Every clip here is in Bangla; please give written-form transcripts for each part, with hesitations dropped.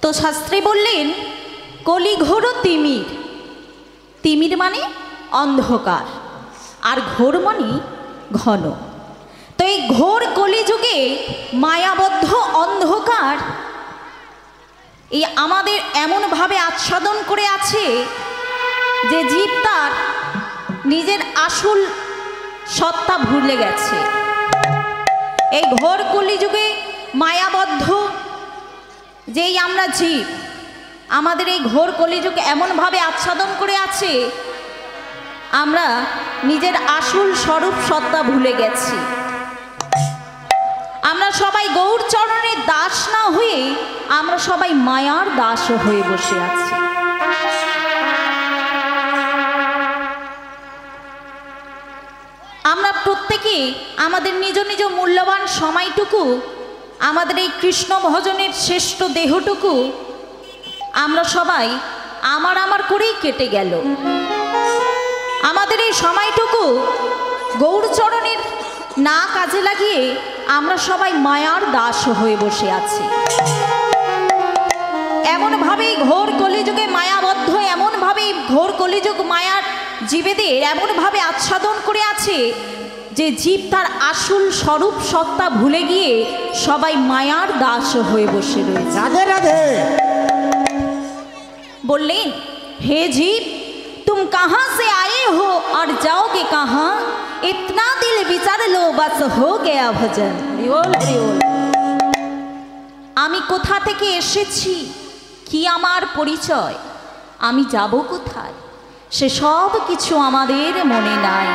তো শাস্ত্রে বললেন কলিঘোর তিমির, তিমির মানে অন্ধকার, আর ঘোর মানে ঘন। তো এই ঘোর কলিযুগে মায়াবদ্ধ অন্ধকার এই আমাদের এমনভাবে আচ্ছাদন করে আছে যে জীব তার নিজের আসল সত্তা ভুলে গেছে। এই ঘোর কলিযুগে মায়াবদ্ধ যেই আমরা জীব, আমাদের এই ঘোর কলিযুগে এমনভাবে আচ্ছাদন করে আছে আমরা নিজের আসল স্বরূপ সত্তা ভুলে গেছি। আমরা সবাই গৌর চরণের দাস না হয়ে আমরা সবাই মায়ার দাস হয়ে বসে আছি। আমরা প্রত্যেকে আমাদের নিজ নিজ মূল্যবান সময়টুকু, আমাদের এই কৃষ্ণ ভজনের শ্রেষ্ঠ দেহটুকু আমরা সবাই আমার করেই কেটে গেল। আমাদের এই সময়টুকু গৌরচরণের না কাজে লাগিয়ে আমরা সবাই মায়ার দাস হয়ে বসে আছি। এমনভাবেই ঘোর কলিযুগে মায়াবদ্ধ, এমনভাবেই ঘোর কলিযুগ মায়ার জীবেদের এমনভাবে আচ্ছাদন করে আছে যে জীব তার আসল স্বরূপ সত্তা ভুলে গিয়ে সবাই মায়ার দাস হয়ে বসে রয়েছে। রাধে রাধে। बोलें हे जीव तुम कहाँ से आए हो और जाओगे कहाँ, इतना दिल विचार लो बस हो गया भजन। आमी कोथा थेके एसेछि, कि आमार परिचय, आमी जाबो कोथाय, से सब किछु आमादेर मने नाई।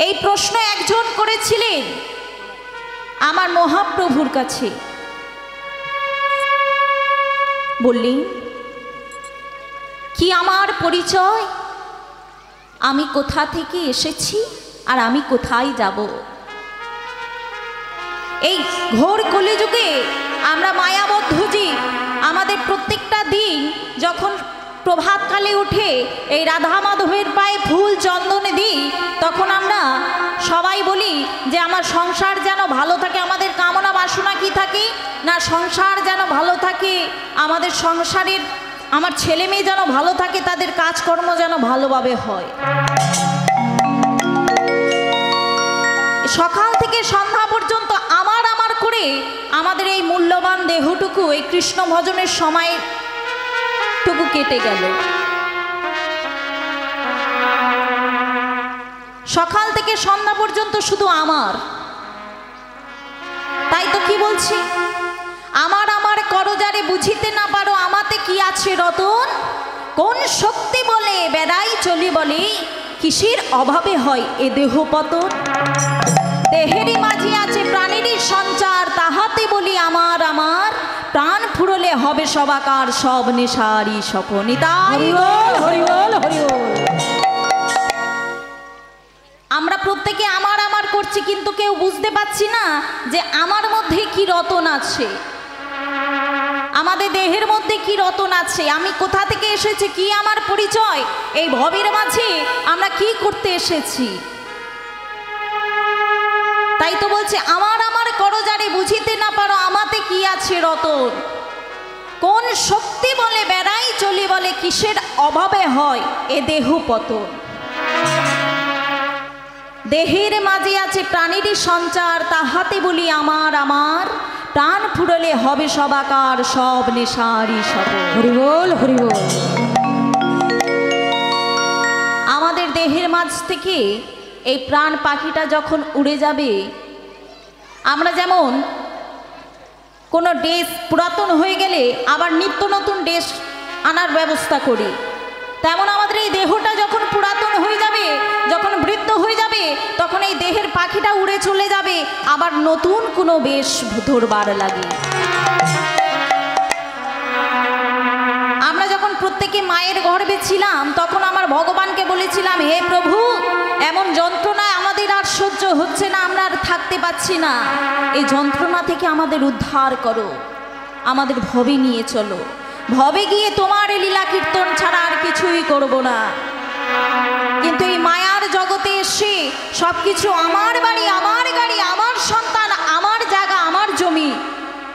এই প্রশ্ন একজন করেছিলেন আমার মহাপ্রভুর কাছে। বললেন কি আমার পরিচয়, আমি কোথা থেকে এসেছি আর আমি কোথায় যাব। এই ঘোর কলিযুগে আমরা মায়াবদ্ধ জীব। আমাদের প্রত্যেকটা দিন যখন প্রভাতকালে উঠে এই রাধা মাধবের পায়ে ফুল চন্দন দিই, তখন আমরা সবাই বলি যে আমার সংসার যেন ভালো থাকে। আমাদের কামনা বাসনা কি থাকে না, সংসার যেন ভালো থাকে, আমাদের সংসারের আমার ছেলে মেয়ে যেন ভালো থাকে, তাদের কাজকর্ম যেন ভালোভাবে হয়। সকাল থেকে সন্ধ্যা পর্যন্ত আমার করে আমাদের এই মূল্যবান দেহটুকু এই কৃষ্ণ ভজনের সময়টুকু কেটে গেল। সকাল থেকে সন্ধ্যা পর্যন্ত শুধু আমার। তাই তো কি বলছি, আমার করজারে বুঝিতে না পারো আমাতে কি আছে রতন, কোন শক্তি বলে বেড়াই চলি বলে কিসের অভাবে হয় এ দেহ পতন। দেহেরই মাঝে আছে প্রাণেরই সঞ্চার, তাহাতে বলি আমার প্রাণ ফুরলে হবে সবাকার সব নেশারি স্বপন। আমরা প্রত্যেকে আমার করছি, কিন্তু কেউ বুঝতে পারছি না যে আমার মধ্যে কি রতন আছে, আমাদের দেহের মধ্যে কি রতন আছে, আমি কোথা থেকে এসেছি, কি আমার পরিচয়, এই ভবের মাঝে আমরা কি করতে এসেছি। তাই তো বলছে আমার করজারে বুঝিতে না পারো আমাতে কি আছে রতন, কোন শক্তি বলে বেড়াই চলি বলে কিসের অভাবে হয় এ দেহ পতন। দেহের মাঝে আছে প্রাণেরই সঞ্চার, তাহাতে বলি আমার প্রাণ ফুরলে হবে সবাকার সব নেশারি স্বপন। হরিবল হরিবল। আমাদের দেহের মাঝ থেকে এই প্রাণ পাখিটা যখন উড়ে যাবে, আমরা যেমন কোনো ড্রেস পুরাতন হয়ে গেলে আবার নিত্য নতুন ড্রেস আনার ব্যবস্থা করি, তেমন আমাদের এই দেহটা যখন পুরাতন হয়ে যাবে, যখন বৃদ্ধ হয়ে যাবে, তখন এই দেহের পাখিটা উড়ে চলে যাবে, আবার নতুন কোনো বেশ ধরবার লাগে। আমরা যখন প্রত্যেকে মায়ের গর্ভে ছিলাম, তখন আমার ভগবানকে বলেছিলাম, হে প্রভু, এমন যন্ত্রণায় আমাদের আর সহ্য হচ্ছে না, আমরা আর থাকতে পাচ্ছি না, এই যন্ত্রণা থেকে আমাদের উদ্ধার করো, আমাদের ভবে নিয়ে চলো, ভবে গিয়ে তোমার লীলা কীর্তন ছাড়া আর কিছুই করব না। কিন্তু এই মায়ার জগতে এসে সবকিছু আমার বাড়ি, আমার গাড়ি, আমার সন্তান, আমার জায়গা, আমার জমি,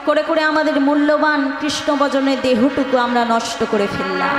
করে করে আমাদের মূল্যবান কৃষ্ণবচনের দেহটুকু আমরা নষ্ট করে ফেললাম।